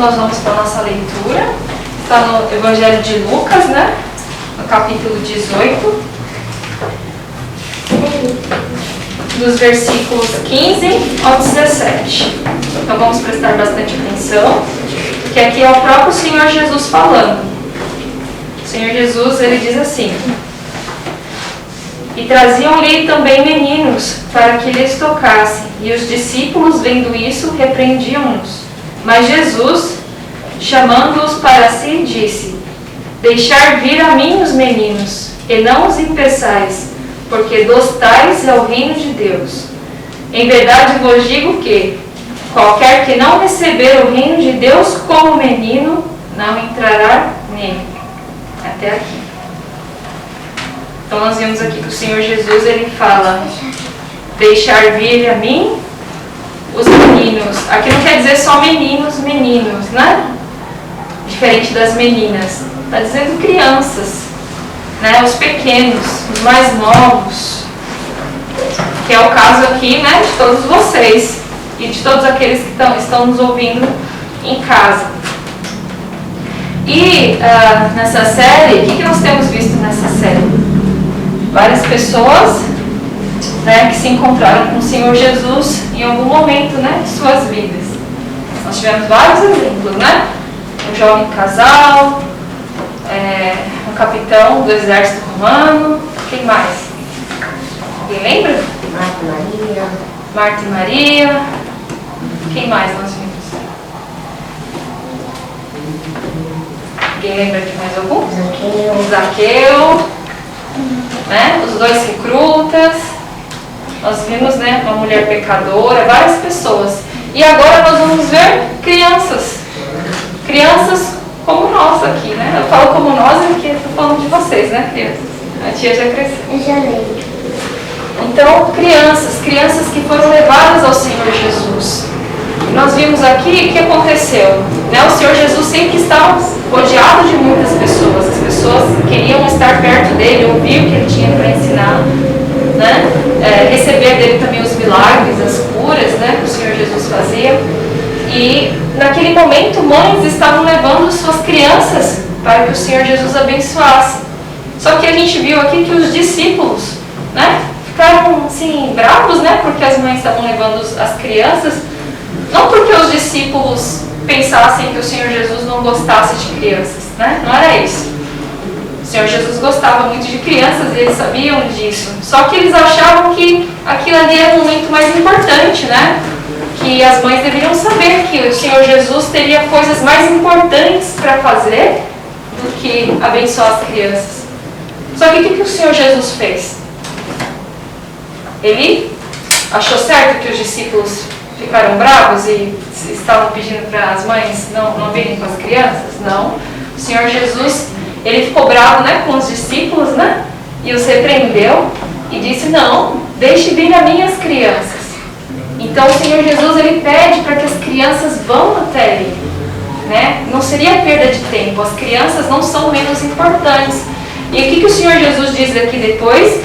nós vamos para a nossa leitura. Está no Evangelho de Lucas, né? No capítulo 18, dos versículos 15 ao 17. Então vamos prestar bastante atenção, que aqui é o próprio Senhor Jesus falando. O Senhor Jesus, ele diz assim: e traziam-lhe também meninos, para que lhes tocasse, e os discípulos, vendo isso, repreendiam-nos. Mas Jesus, chamando-os para si, disse: deixar vir a mim os meninos, e não os impeçais, porque dos tais é o reino de Deus. Em verdade vos digo que qualquer que não receber o reino de Deus como menino, não entrará nele. Até aqui. Então nós vemos aqui que o Senhor Jesus, ele fala: deixar vir a mim os meninos. Aqui não quer dizer só meninos, né? Diferente das meninas. Está dizendo crianças, né? Os pequenos, os mais novos. Que é o caso aqui, né? De todos vocês e de todos aqueles que estão nos ouvindo em casa. E nessa série, o que nós temos visto nessa série? Várias pessoas, né, que se encontraram com o Senhor Jesus em algum momento, né, de suas vidas. Nós tivemos vários exemplos, né? Um jovem casal, um capitão do exército romano. Quem mais? Alguém lembra? Marta e Maria. Quem mais nós vimos? Alguém lembra de mais algum? Zaqueu. Né? Os dois recrutas. Nós vimos, né, uma mulher pecadora, várias pessoas. E agora nós vamos ver crianças. Crianças como nós aqui, né? Eu falo como nós porque estou falando de vocês, né, crianças? A tia já cresceu. Eu já lembro. Então, crianças que foram levadas ao Senhor Jesus. E nós vimos aqui o que aconteceu. Né? O Senhor Jesus sempre estava rodeado de muitas pessoas. As pessoas queriam estar perto dele, ouvir o que ele tinha para ensinar, né? Receber dele também os milagres, as curas, né, que o Senhor Jesus fazia. E naquele momento, mães estavam levando suas crianças para que o Senhor Jesus abençoasse. Só que a gente viu aqui que os discípulos, né, ficaram assim bravos, né, porque as mães estavam levando as crianças. Não porque os discípulos pensassem que o Senhor Jesus não gostasse de crianças, né? Não era isso. O Senhor Jesus gostava muito de crianças e eles sabiam disso. Só que eles achavam que aquilo ali era o momento mais importante, né? Que as mães deveriam saber que o Senhor Jesus teria coisas mais importantes para fazer do que abençoar as crianças. Só que o que o Senhor Jesus fez? Ele achou certo que os discípulos ficaram bravos e estavam pedindo para as mães não virem com as crianças? Não. O Senhor Jesus, ele ficou bravo, né, com os discípulos, né, e os repreendeu e disse: não, deixe vir a mim as crianças. Então o Senhor Jesus, ele pede para que as crianças vão até ele, né? Não seria perda de tempo. As crianças não são menos importantes. E o que o Senhor Jesus diz aqui depois?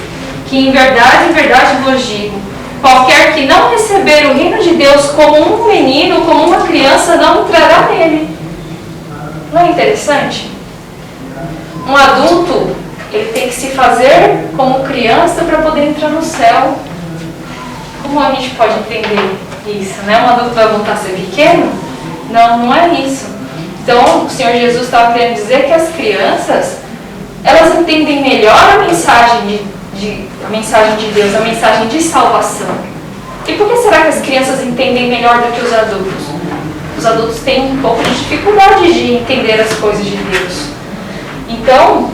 Que em verdade vos digo: qualquer que não receber o reino de Deus como um menino, como uma criança, não entrará nele. Não é interessante? Um adulto, ele tem que se fazer como criança para poder entrar no céu. Como a gente pode entender isso, né? Um adulto vai voltar a ser pequeno? Não, não é isso. Então, o Senhor Jesus estava querendo dizer que as crianças, elas entendem melhor a mensagem de Deus, a mensagem de salvação. E por que será que as crianças entendem melhor do que os adultos? Os adultos têm um pouco de dificuldade de entender as coisas de Deus. Então,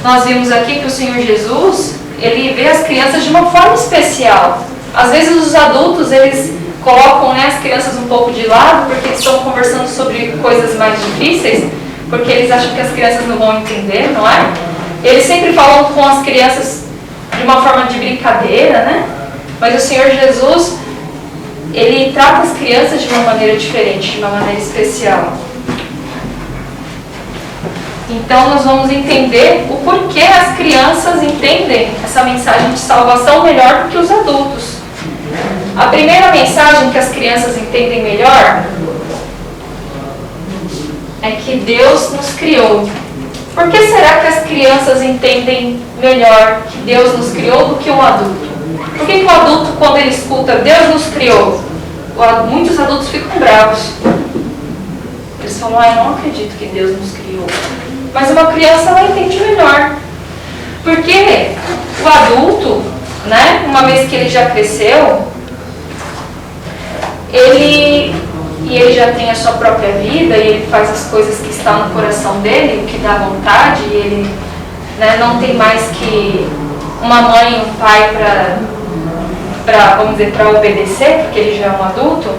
nós vimos aqui que o Senhor Jesus, ele vê as crianças de uma forma especial. Às vezes os adultos, eles colocam, né, as crianças um pouco de lado, porque eles estão conversando sobre coisas mais difíceis, porque eles acham que as crianças não vão entender, não é? Eles sempre falam com as crianças de uma forma de brincadeira, né? Mas o Senhor Jesus, ele trata as crianças de uma maneira diferente, de uma maneira especial. Então nós vamos entender o porquê as crianças entendem essa mensagem de salvação melhor do que os adultos. A primeira mensagem que as crianças entendem melhor é que Deus nos criou. Por que será que as crianças entendem melhor que Deus nos criou do que um adulto? Por que o adulto, quando ele escuta Deus nos criou, muitos adultos ficam bravos? Eles falam, eu não acredito que Deus nos criou. Mas uma criança, ela entende melhor. Porque o adulto, né, uma vez que ele já cresceu, ele já tem a sua própria vida, e ele faz as coisas que estão no coração dele, o que dá vontade, e ele, né, não tem mais que uma mãe e um pai para obedecer, porque ele já é um adulto.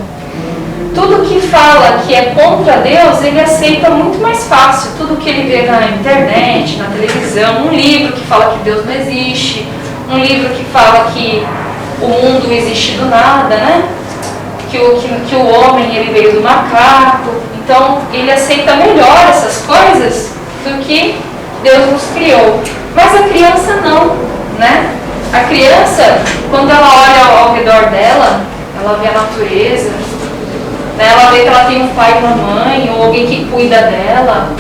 Tudo que fala que é contra Deus, ele aceita muito mais fácil. Tudo que ele vê na internet, na televisão, um livro que fala que Deus não existe, um livro que fala que o mundo existe do nada, né? Que o homem ele veio do macaco. Então ele aceita melhor essas coisas do que Deus nos criou. Mas a criança não, né? A criança, quando ela olha ao redor dela, ela vê a natureza, né? Ela vê que ela tem um pai e uma mãe, ou alguém que cuida dela,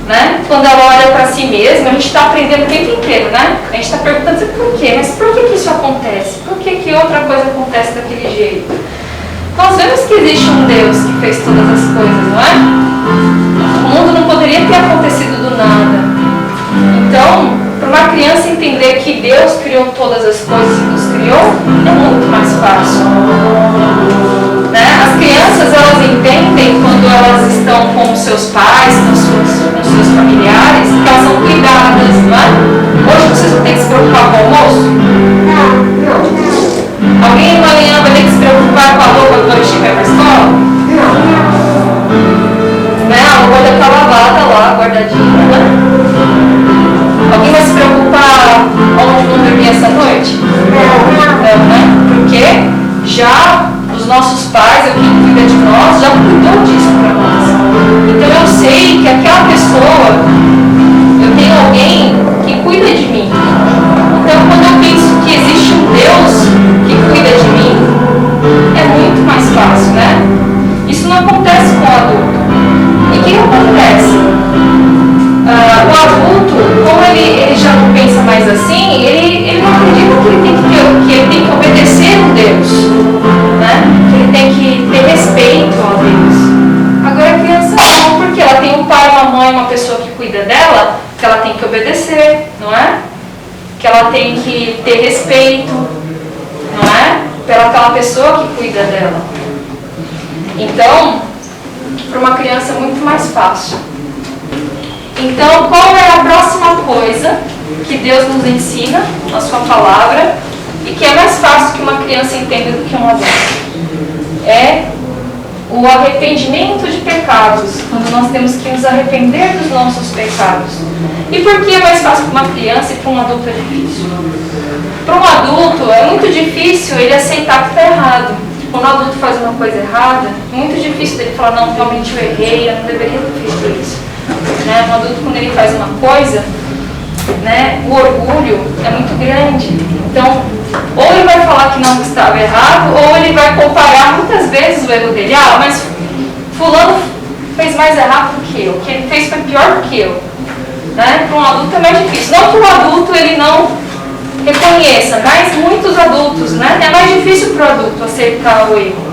né? Quando ela olha para si mesma, a gente está aprendendo o tempo inteiro, né? A gente está perguntando por quê, mas por que isso acontece? Por que outra coisa acontece daquele jeito? Nós vemos que existe um Deus que fez todas as coisas, não é? O mundo não poderia ter acontecido do nada. Então, para uma criança entender que Deus criou todas as coisas e nos criou, é muito mais fácil. Né? As crianças, elas entendem quando elas estão com os seus pais, com seus familiares, que elas são cuidadas, não é? Hoje vocês não têm que se preocupar com o almoço? Não. Alguém amanhã vai ter que se preocupar com a roupa quando estiver para a escola? Não. Né? A roupa já está lavada lá, guardadinha, né? Alguém vai se preocupar onde vão dormir essa noite? Não, né? Porque já os nossos pais, ou quem cuida de nós, já cuidou disso para nós. Então eu sei que aquela pessoa, eu tenho alguém que cuida de mim. Então quando eu penso que existe um Deus que cuida de mim, é muito mais fácil, né? Isso não acontece com o adulto. E o que acontece? O adulto, como ele já não pensa mais assim, ele não acredita que ele tem que obedecer a Deus, né? Que ele tem que ter respeito a Deus. Agora a criança não, porque ela tem um pai, uma mãe, uma pessoa que cuida dela, que ela tem que obedecer, não é? Que ela tem que ter respeito, não é? Pela aquela pessoa que cuida dela. Então, para uma criança é muito mais fácil. Então, qual é a próxima coisa que Deus nos ensina na sua palavra e que é mais fácil que uma criança entenda do que um adulto? É o arrependimento de pecados, quando nós temos que nos arrepender dos nossos pecados. E por que é mais fácil para uma criança e para um adulto é difícil? Para um adulto é muito difícil ele aceitar que está errado. Quando o adulto faz uma coisa errada, é muito difícil ele falar, não, realmente eu errei, eu não deveria ter feito isso. Né? Um adulto, quando ele faz uma coisa, né, o orgulho é muito grande. Então, ou ele vai falar que não estava errado, ou ele vai comparar muitas vezes o erro dele. Ah, mas fulano fez mais errado do que eu, o que ele fez foi pior do que eu. Né? Para um adulto é mais difícil. Não que o adulto ele não reconheça, mas muitos adultos, né, é mais difícil para o adulto aceitar o erro.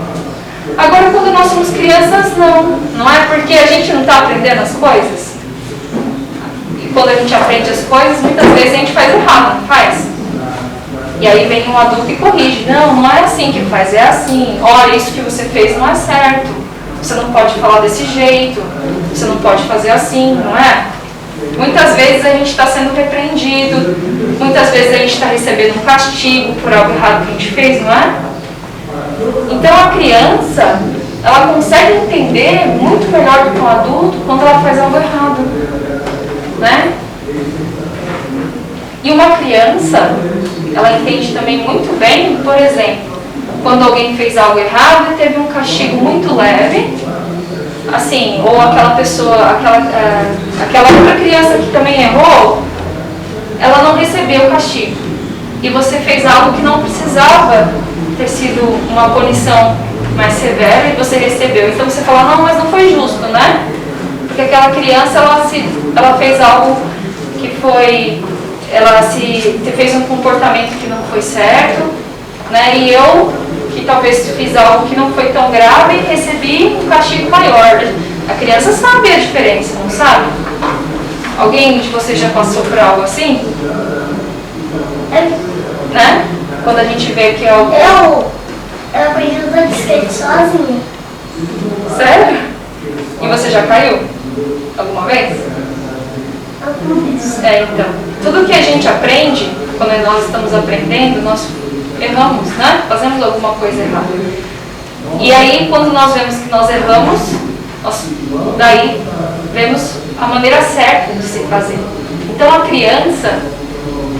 Agora, quando nós somos crianças, não é porque a gente não está aprendendo as coisas. E quando a gente aprende as coisas, muitas vezes a gente faz errado, não faz? E aí vem um adulto e corrige. Não é assim que faz, é assim. Olha, isso que você fez não é certo. Você não pode falar desse jeito. Você não pode fazer assim, não é? Muitas vezes a gente está sendo repreendido. Muitas vezes a gente está recebendo um castigo por algo errado que a gente fez, não é? Então a criança, ela consegue entender muito melhor do que um adulto quando ela faz algo errado, né? E uma criança, ela entende também muito bem, por exemplo, quando alguém fez algo errado e teve um castigo muito leve, assim, ou aquela pessoa, aquela outra criança que também errou, ela não recebeu o castigo. E você fez algo que não precisava ter sido uma punição mais severa e você recebeu. Então você fala, não, mas não foi justo, né? Porque aquela criança, ela fez algo que foi... Ela fez um comportamento que não foi certo, né? E eu, que talvez fiz algo que não foi tão grave, recebi um castigo maior. A criança sabe a diferença, não sabe? Alguém de vocês já passou por algo assim? Né? Quando a gente vê que é algo... Eu aprendi a andar de skate sozinha. Sério? E você já caiu? Alguma vez? Então, tudo que a gente aprende, quando nós estamos aprendendo, nós erramos, né? Fazemos alguma coisa errada. E aí, quando nós vemos que nós erramos, daí vemos a maneira certa de se fazer. Então, a criança,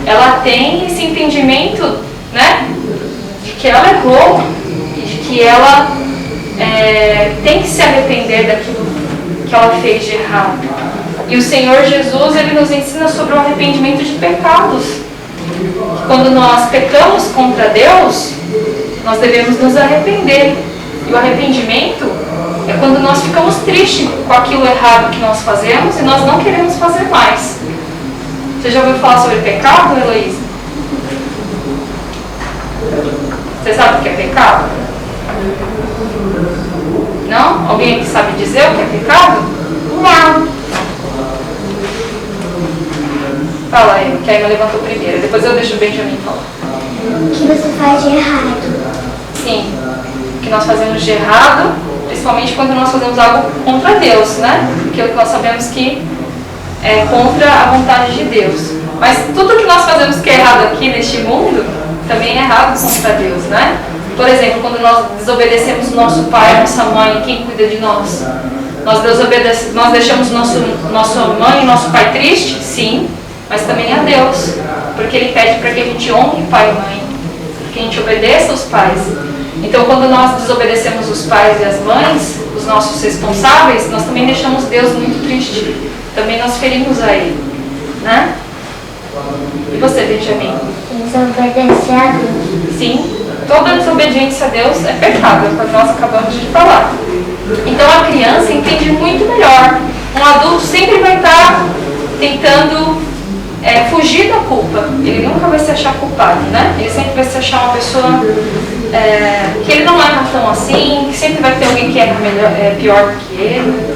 ela tem esse entendimento, né? De que ela errou e de que ela tem que se arrepender daquilo que ela fez de errado. E o Senhor Jesus, Ele nos ensina sobre o arrependimento de pecados. Quando nós pecamos contra Deus, nós devemos nos arrepender. E o arrependimento é quando nós ficamos tristes com aquilo errado que nós fazemos e nós não queremos fazer mais. Você já ouviu falar sobre pecado, Heloísa? Você sabe o que é pecado? Não? Alguém que sabe dizer o que é pecado? Não. Fala aí, que a Emma levantou primeiro. Depois eu deixo o Benjamin falar. O que você faz de errado? Sim, o que nós fazemos de errado, principalmente quando nós fazemos algo contra Deus, né? Aquilo que nós sabemos que é contra a vontade de Deus. Mas tudo que nós fazemos que é errado aqui neste mundo, também é errado contra Deus, né? Por exemplo, quando nós desobedecemos nosso pai, nossa mãe, quem cuida de nós? Nós deixamos nossa mãe e nosso pai triste? Sim, mas também a Deus, porque Ele pede para que a gente honre pai e mãe, que a gente obedeça os pais. Então, quando nós desobedecemos os pais e as mães, os nossos responsáveis, nós também deixamos Deus muito triste. Também nós ferimos a Ele, né? E você, Benjamin? Desobedecer a Deus. Sim, toda desobediência a Deus é pecado, é o que nós acabamos de falar. Então, a criança entende muito melhor. Um adulto sempre vai estar tentando fugir da culpa. Ele nunca vai se achar culpado, né? Ele sempre vai se achar uma pessoa que ele não erra tão assim, que sempre vai ter alguém que erra pior do que ele.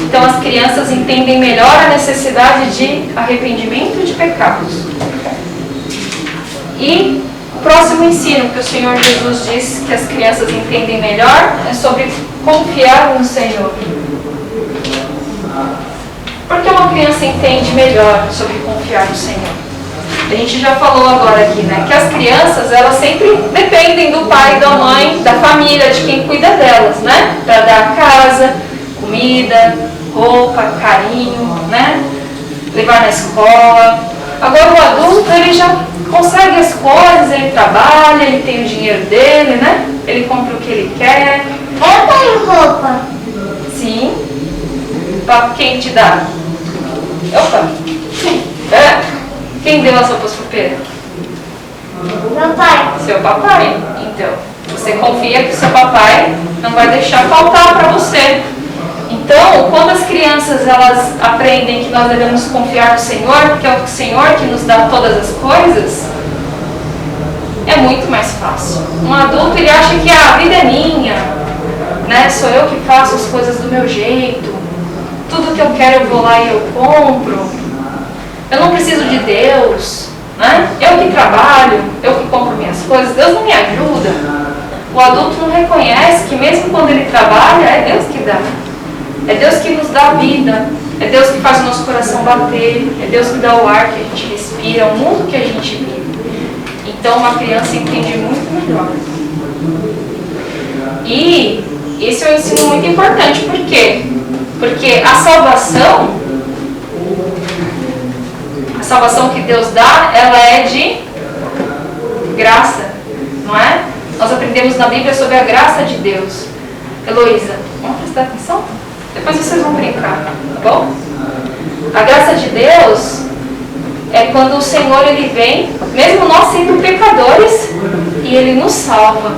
Então as crianças entendem melhor a necessidade de arrependimento de pecados. E o próximo ensino que o Senhor Jesus diz que as crianças entendem melhor é sobre confiar no Senhor. Porque uma criança entende melhor sobre confiar no Senhor. A gente já falou agora aqui, né? Que as crianças, elas sempre dependem do pai, da mãe, da família, de quem cuida delas, né? Para dar casa, comida, roupa, carinho, né? Levar na escola. Agora o adulto, ele já consegue as coisas, ele trabalha, ele tem o dinheiro dele, né? Ele compra o que ele quer. Eu tenho roupa. Sim. Para quem te dá? Opa! Quem deu as roupas pro Pedro? Meu pai. Seu papai. Então, você confia que seu papai não vai deixar faltar para você. Então, quando as crianças elas aprendem que nós devemos confiar no Senhor, porque é o Senhor que nos dá todas as coisas, é muito mais fácil. Um adulto, ele acha que a vida é minha, né? Sou eu que faço as coisas do meu jeito. Tudo que eu quero eu vou lá e eu compro. Eu não preciso de Deus, né? Eu que trabalho, eu que compro minhas coisas, Deus não me ajuda. O adulto não reconhece que mesmo quando ele trabalha, é Deus que dá. É Deus que nos dá a vida, é Deus que faz o nosso coração bater, é Deus que dá o ar que a gente respira, o mundo que a gente vive. Então uma criança entende muito melhor. E esse é um ensino muito importante, por quê? Porque a salvação que Deus dá, ela é de graça, não é? Nós aprendemos na Bíblia sobre a graça de Deus. Heloísa, vamos prestar atenção? Depois vocês vão brincar, tá bom? A graça de Deus é quando o Senhor ele vem, mesmo nós sendo pecadores, e Ele nos salva.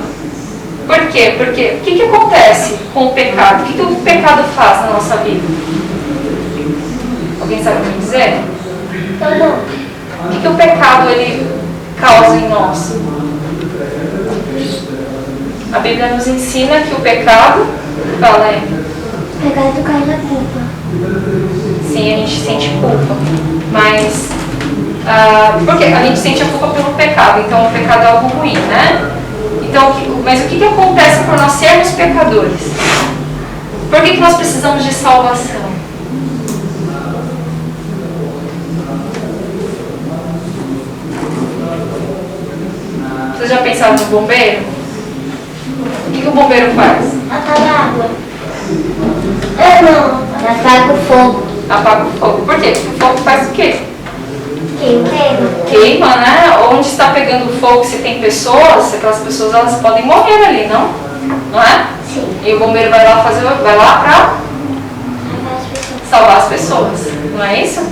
Por quê? Porque o que acontece com o pecado? O que o pecado faz na nossa vida? Alguém sabe me dizer? O que o pecado ele causa em nós? A Bíblia nos ensina que o pecado, fala aí. O pecado cai na culpa. Sim, a gente sente culpa, mas porque a gente sente a culpa pelo pecado, então o pecado é algo ruim, né? Então, mas o que acontece por nós sermos pecadores? Por que nós precisamos de salvação? Vocês já pensaram no bombeiro? O que o bombeiro faz? Apaga a água. Não. Apaga o fogo. Apaga o fogo. Por quê? O fogo faz o quê? Queima. Queima, né? Onde está pegando fogo, se tem pessoas, aquelas pessoas elas podem morrer ali, não? Não é? Sim. E o bombeiro vai lá para salvar as pessoas. Não é isso?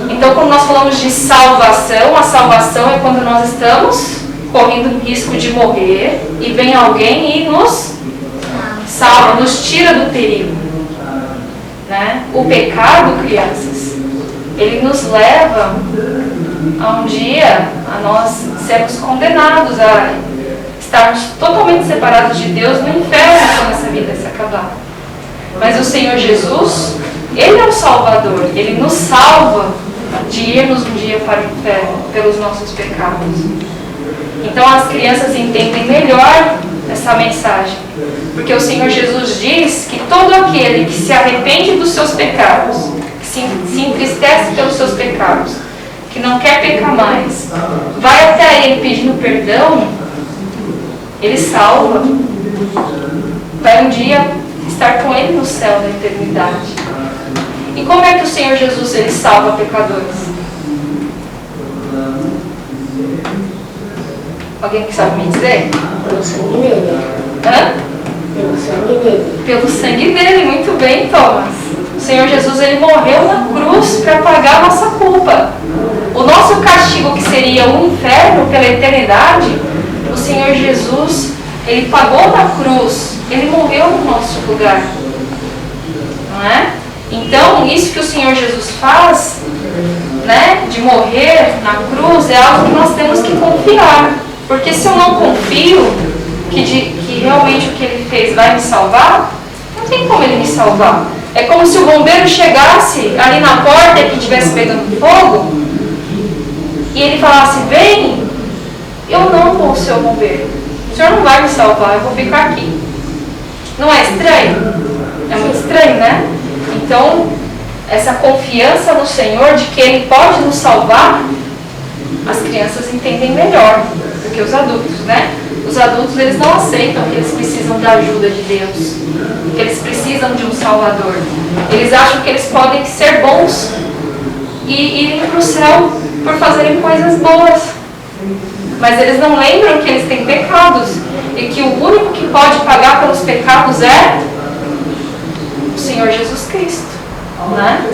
Então, quando nós falamos de salvação, a salvação é quando nós estamos correndo o risco de morrer e vem alguém e nos salva, nos tira do perigo. Né? O pecado, crianças, ele nos leva a um dia a nós sermos condenados, a estarmos totalmente separados de Deus no inferno quando essa vida se acabar. Mas o Senhor Jesus, Ele é o Salvador, Ele nos salva de irmos um dia para o inferno pelos nossos pecados. Então as crianças entendem melhor essa mensagem, porque o Senhor Jesus diz que todo aquele que se arrepende dos seus pecados, que se entristece pelos seus pecados, que não quer pecar mais, vai até Ele pedindo perdão, Ele salva, vai um dia estar com Ele no céu da eternidade. E como é que o Senhor Jesus Ele salva pecadores? Alguém que sabe me dizer? Pelo sangue dele. Hã? Pelo sangue dele. Pelo sangue dele, muito bem, Thomas. O Senhor Jesus Ele morreu na cruz para pagar a nossa culpa. O nosso castigo, que seria o inferno pela eternidade, o Senhor Jesus Ele pagou na cruz. Ele morreu no nosso lugar. Não é? Então, isso que o Senhor Jesus faz, né, de morrer na cruz, é algo que nós temos que confiar. Porque se eu não confio que realmente o que Ele fez vai me salvar, não tem como Ele me salvar. É como se o bombeiro chegasse ali na porta e que estivesse pegando fogo, e ele falasse, vem, eu não vou ser o bombeiro. O Senhor não vai me salvar, eu vou ficar aqui. Não é estranho? É muito estranho, né? Então, essa confiança no Senhor de que Ele pode nos salvar, as crianças entendem melhor do que os adultos, né? Os adultos, eles não aceitam que eles precisam da ajuda de Deus, que eles precisam de um Salvador. Eles acham que eles podem ser bons e irem para o céu por fazerem coisas boas. Mas eles não lembram que eles têm pecados e que o único que pode pagar pelos pecados é o Senhor Jesus Cristo, né?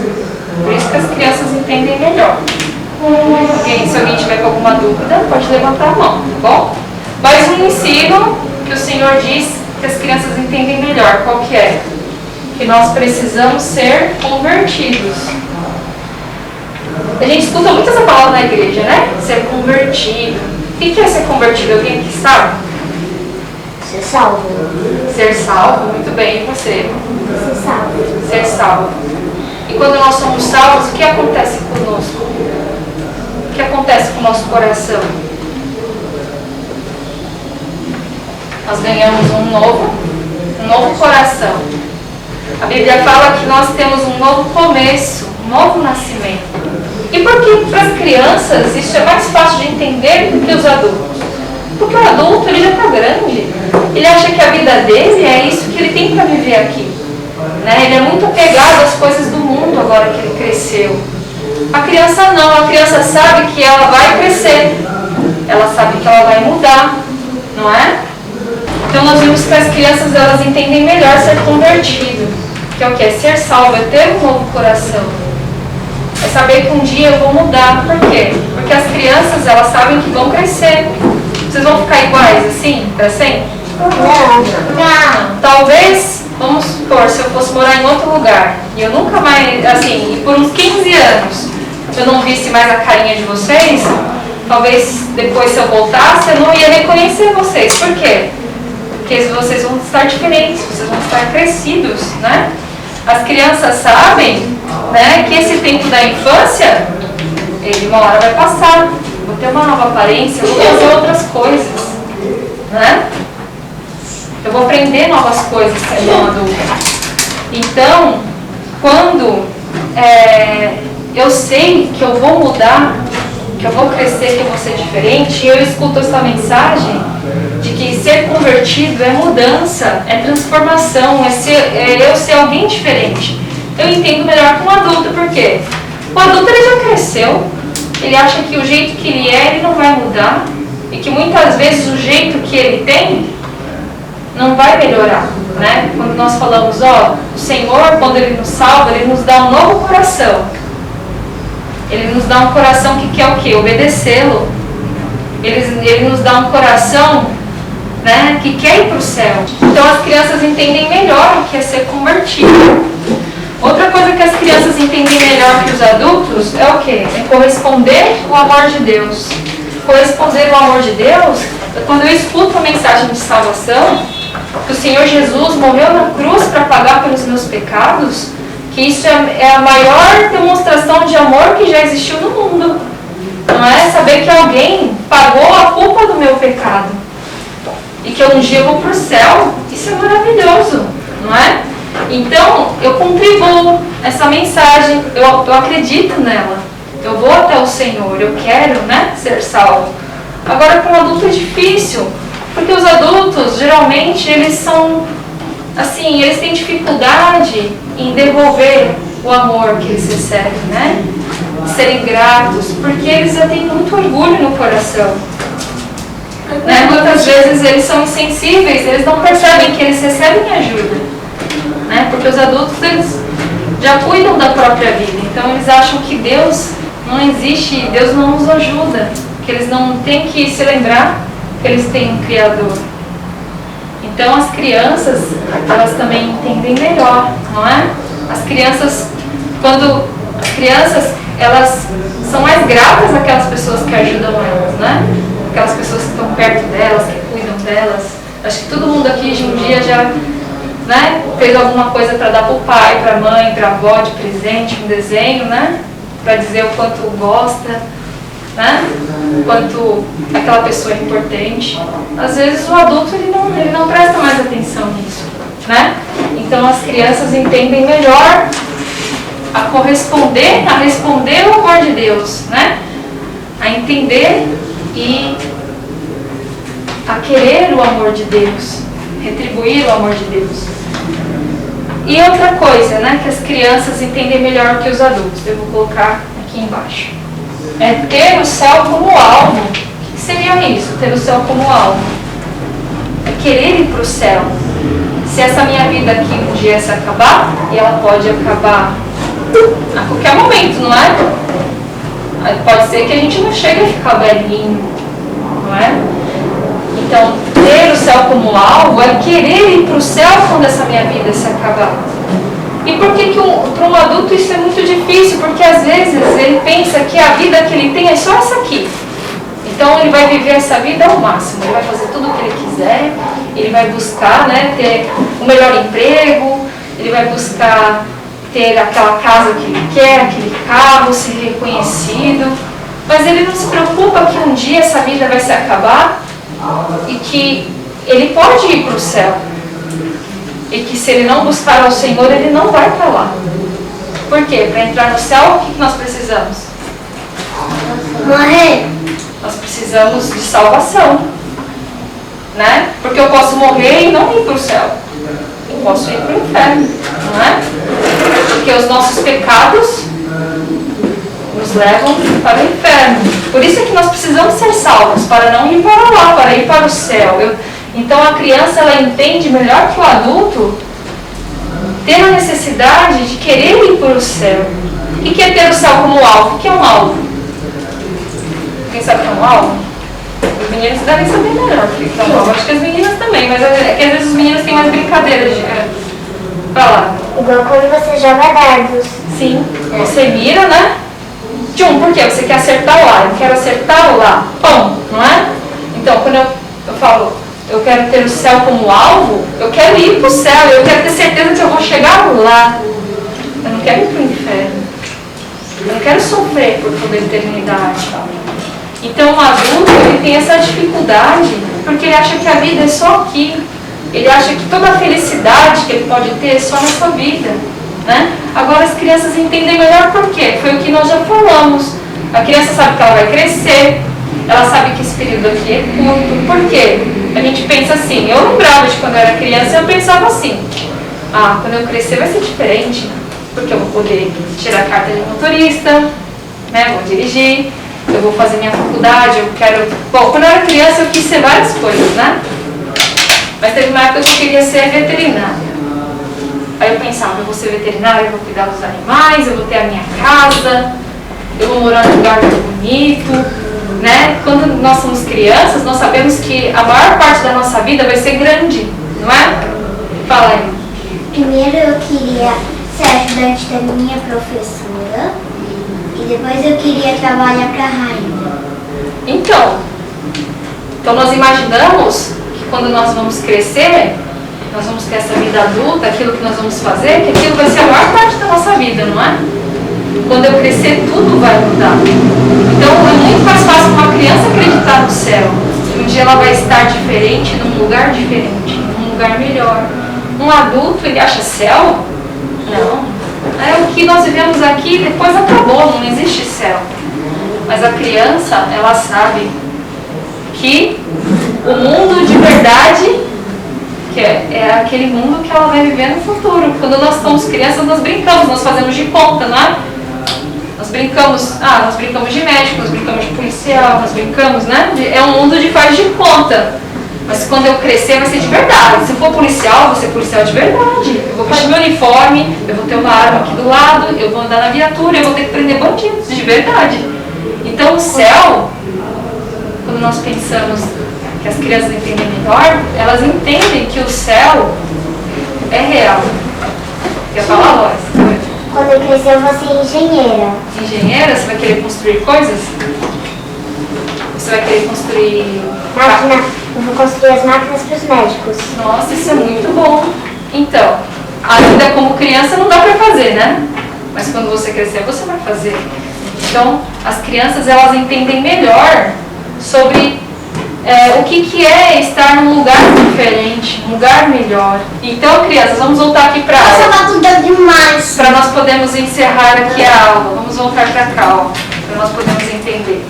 Por isso que as crianças entendem melhor. Se alguém tiver com alguma dúvida, pode levantar a mão, tá bom? Mais um ensino que o Senhor diz que as crianças entendem melhor. Qual que é? Que nós precisamos ser convertidos. A gente escuta muito essa palavra na igreja, né? Ser convertido. O que é ser convertido? Alguém aqui sabe? Ser salvo. Ser salvo, muito bem. E você? Ser salvo. Ser salvo. E quando nós somos salvos, o que acontece conosco? O que acontece com o nosso coração? Nós ganhamos um novo coração. A Bíblia fala que nós temos um novo começo, um novo nascimento. E por que para as crianças isso é mais fácil de entender do que os adultos? Porque o adulto ele já está grande. Ele acha que a vida dele é isso que ele tem para viver aqui. Né? Ele é muito apegado às coisas do mundo agora que ele cresceu. A criança não, a criança sabe que ela vai crescer. Ela sabe que ela vai mudar, não é? Então nós vimos que as crianças elas entendem melhor ser convertido. Que é o que? É ser salvo, é ter um novo coração. É saber que um dia eu vou mudar. Por quê? Porque as crianças elas sabem que vão crescer. Vocês vão ficar iguais assim, para sempre? Não. Talvez, vamos supor, se eu fosse morar em outro lugar e eu nunca mais, assim, e por uns 15 anos eu não visse mais a carinha de vocês, talvez depois se eu voltasse eu não ia reconhecer vocês. Por quê? Porque vocês vão estar diferentes, vocês vão estar crescidos, né? As crianças sabem, né, que esse tempo da infância, ele uma hora vai passar, vou ter uma nova aparência, vou fazer outras coisas, né? Eu vou aprender novas coisas sendo um adulto. Então, quando eu sei que eu vou mudar, que eu vou crescer, que eu vou ser diferente, e eu escuto essa mensagem de que ser convertido é mudança, é transformação, é eu ser alguém diferente. Eu entendo melhor que um adulto, porque o adulto ele já cresceu, ele acha que o jeito que ele não vai mudar, e que muitas vezes o jeito que ele tem não vai melhorar, né? Quando nós falamos, o Senhor, quando Ele nos salva, Ele nos dá um novo coração. Ele nos dá um coração que quer o quê? Obedecê-lo. Ele nos dá um coração, né, que quer ir para o céu. Então as crianças entendem melhor o que é ser convertido. Outra coisa que as crianças entendem melhor que os adultos é o quê? É corresponder ao amor de Deus. Corresponder ao amor de Deus é quando eu escuto a mensagem de salvação, que o Senhor Jesus morreu na cruz para pagar pelos meus pecados, que isso é a maior demonstração de amor que já existiu no mundo. Não é saber que alguém pagou a culpa do meu pecado e que um dia eu vou para o céu. Isso é maravilhoso, não é? Então, eu contribuo essa mensagem, eu acredito nela. Eu vou até o Senhor, eu quero, né, ser salvo. Agora, para um adulto é difícil, porque os adultos, geralmente, eles são, assim, eles têm dificuldade em devolver o amor que eles recebem, né? Serem gratos, porque eles já têm muito orgulho no coração. Né? Muitas vezes eles são insensíveis, eles não percebem que eles recebem ajuda, né? Porque os adultos, eles já cuidam da própria vida, então eles acham que Deus não existe, Deus não nos ajuda, que eles não têm que se lembrar que eles têm um Criador. Então as crianças, elas também entendem melhor, não é? As crianças, elas são mais gratas àquelas pessoas que ajudam elas, né? Aquelas pessoas que estão perto delas, que cuidam delas. Acho que todo mundo aqui de um dia já, né, fez alguma coisa para dar para o pai, para a mãe, para a avó de presente, um desenho, né? Para dizer o quanto gosta, né? O quanto aquela pessoa é importante. Às vezes o adulto ele não presta mais atenção nisso, né? Então as crianças entendem melhor a responder ao amor de Deus, né? A entender e a querer o amor de Deus, retribuir o amor de Deus. E outra coisa, né, que as crianças entendem melhor que os adultos, eu vou colocar aqui embaixo, é ter o céu como alvo. O que seria isso, ter o céu como alvo? É querer ir para o céu. Se essa minha vida aqui um dia se acabar, e ela pode acabar a qualquer momento, não é? Pode ser que a gente não chegue a ficar velhinho, não é? Então, ter o céu como alvo é querer ir para o céu quando essa minha vida se acabar. E por que para um adulto isso é muito difícil? Porque às vezes ele pensa que a vida que ele tem é só essa aqui. Então ele vai viver essa vida ao máximo, ele vai fazer tudo o que ele quiser, ele vai buscar, né, ter o melhor emprego, ele vai buscar ter aquela casa que ele quer, aquele carro, ser reconhecido, mas ele não se preocupa que um dia essa vida vai se acabar e que ele pode ir para o céu e que se ele não buscar ao Senhor, ele não vai para lá. Por quê? Para entrar no céu, o que nós precisamos? Morrer. Nós precisamos de salvação, né? Porque eu posso morrer e não ir para o céu. Eu posso ir para o inferno, não é? Porque os nossos pecados nos levam para o inferno. Por isso é que nós precisamos ser salvos, para não ir para lá, para ir para o céu. Então a criança, ela entende melhor que o adulto ter a necessidade de querer ir para o céu. O que é ter o céu como alvo? O que é um alvo? Quem sabe o que é um alvo? Os meninos devem saber melhor. Então, eu acho que as meninas também, mas é que às vezes os meninos têm mais brincadeiras de falar. Igual quando você joga dardos. Sim, você mira, né? Tchum, por quê? Você quer acertar o lá, eu quero acertar o lá. Pum, não é? Então, quando eu falo, eu quero ter o céu como alvo, eu quero ir para o céu, eu quero ter certeza que eu vou chegar lá. Eu não quero ir para o inferno. Eu não quero sofrer por toda a eternidade. Então, o adulto, ele tem essa dificuldade, porque ele acha que a vida é só aqui. Ele acha que toda a felicidade que ele pode ter é só nessa vida. Né? Agora, as crianças entendem melhor por quê. Foi o que nós já falamos. A criança sabe que ela vai crescer, ela sabe que esse período aqui é curto. Por quê? A gente pensa assim, eu lembrava de quando eu era criança, eu pensava assim, quando eu crescer vai ser diferente, porque eu vou poder tirar a carta de motorista, né? Vou dirigir, eu vou fazer minha faculdade, eu quero... Bom, quando eu era criança eu quis ser várias coisas, né? Mas teve uma época que eu queria ser veterinária. Aí eu pensava, eu vou ser veterinária, eu vou cuidar dos animais, eu vou ter a minha casa, eu vou morar num lugar muito bonito, né? Quando nós somos crianças, nós sabemos que a maior parte da nossa vida vai ser grande, não é? Fala aí. Primeiro eu queria ser ajudante da minha professora e depois eu queria trabalhar para a rainha. Então nós imaginamos que quando nós vamos crescer, nós vamos ter essa vida adulta, aquilo que nós vamos fazer, que aquilo vai ser a maior parte da nossa vida, não é? Quando eu crescer, tudo vai mudar. Então é muito mais fácil uma criança acreditar no céu. Um dia ela vai estar diferente, num lugar diferente, num lugar melhor. Um adulto, ele acha céu? Não. É o que nós vivemos aqui, depois acabou, não existe céu. Mas a criança, ela sabe que o mundo de verdade, que é aquele mundo que ela vai viver no futuro. Quando nós somos crianças, nós brincamos, nós fazemos de conta, não é? Nós brincamos de médico, nós brincamos de policial, nós brincamos, né? É um mundo de faz de conta. Mas quando eu crescer vai ser de verdade. Se for policial, eu vou ser policial de verdade. Eu vou vestir meu uniforme, eu vou ter uma arma aqui do lado, eu vou andar na viatura, eu vou ter que prender bandidos de verdade. Então o céu, quando nós pensamos que as crianças entendem melhor, elas entendem que o céu é real. Quer falar, Lois? Quando eu crescer eu vou ser engenheira. Engenheira? Você vai querer construir coisas? Você vai querer construir... Máquina. Eu vou construir as máquinas para os médicos. Nossa, isso é muito bom. Então, ainda como criança não dá para fazer, né? Mas quando você crescer, você vai fazer. Então, as crianças, elas entendem melhor sobre o que é estar num lugar diferente, um lugar melhor. Então, crianças, vamos voltar aqui para a aula. Nossa, tá tudo demais. Para nós podermos encerrar aqui a aula. Vamos voltar para cá, ó, para nós podermos entender.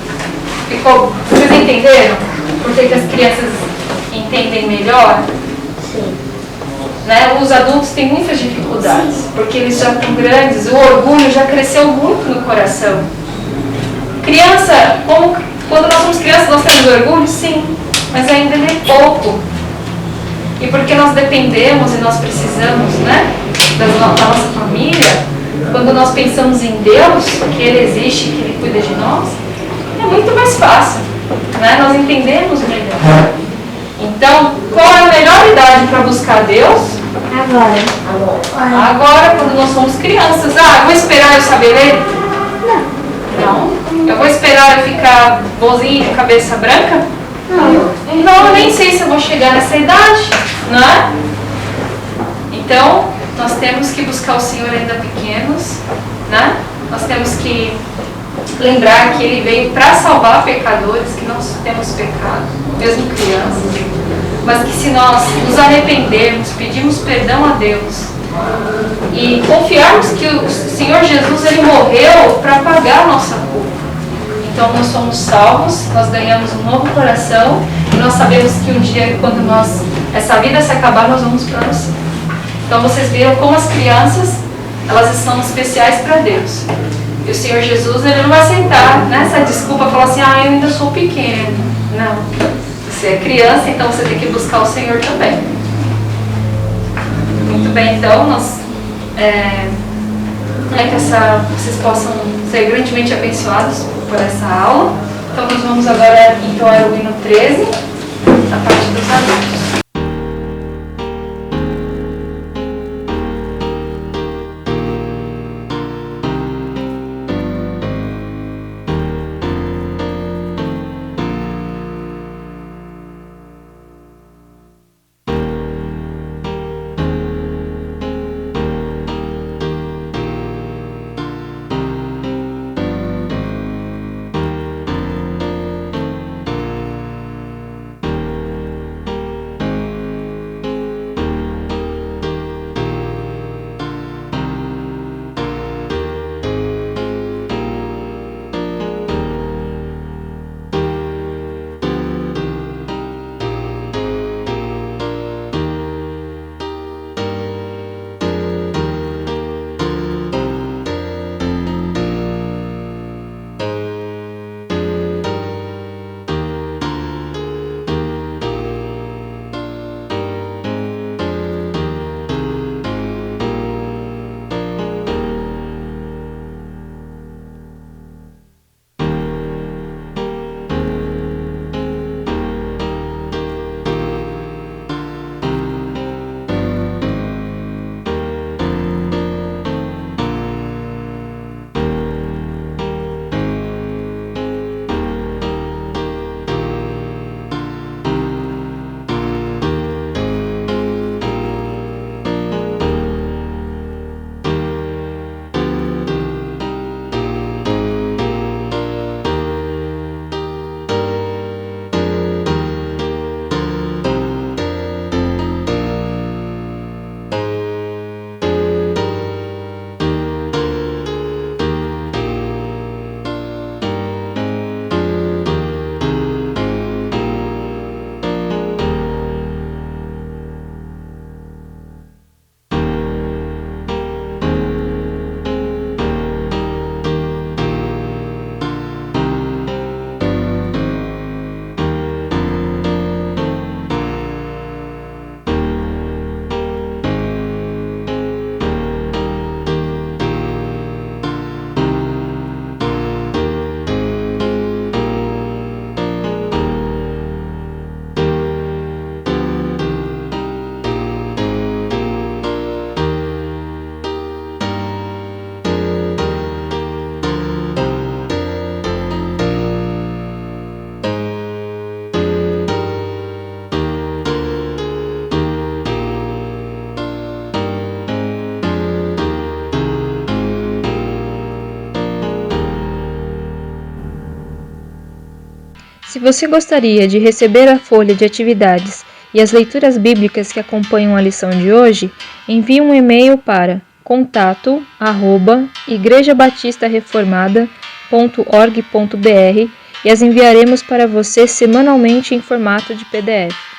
Ficou? Vocês entenderam? Por que as crianças entendem melhor? Sim. Né? Os adultos têm muitas dificuldades, porque eles já estão grandes, o orgulho já cresceu muito no coração. Criança, quando nós somos crianças, nós temos orgulho? Sim, mas ainda ele é pouco. E porque nós dependemos e nós precisamos, né, da nossa família, quando nós pensamos em Deus, que Ele existe, que Ele cuida de nós, é muito mais fácil, né? Nós entendemos melhor. Então, qual é a melhor idade para buscar Deus? Agora, quando nós somos crianças. Eu vou esperar eu saber ler? Não. Eu vou esperar eu ficar bozinha de cabeça branca? Não, eu nem sei se eu vou chegar nessa idade, não é? Então, nós temos que buscar o Senhor ainda pequenos, né? Nós temos que lembrar que Ele veio para salvar pecadores, que nós temos pecado, mesmo crianças. Mas que se nós nos arrependermos, pedirmos perdão a Deus e confiarmos que o Senhor Jesus, Ele morreu para pagar a nossa culpa. Então nós somos salvos, nós ganhamos um novo coração e nós sabemos que um dia, quando essa vida se acabar, nós vamos para o céu. Então vocês viram como as crianças, elas são especiais para Deus. E o Senhor Jesus, Ele não vai aceitar nessa desculpa, falar assim, eu ainda sou pequeno. Não. Você é criança, então você tem que buscar o Senhor também. Muito bem, então, que vocês possam ser grandemente abençoados por essa aula. Então nós vamos agora entoar o hino 13, a parte dos adultos. Se você gostaria de receber a folha de atividades e as leituras bíblicas que acompanham a lição de hoje, envie um e-mail para contato@igrejabatistarreformada.org.br e as enviaremos para você semanalmente em formato de PDF.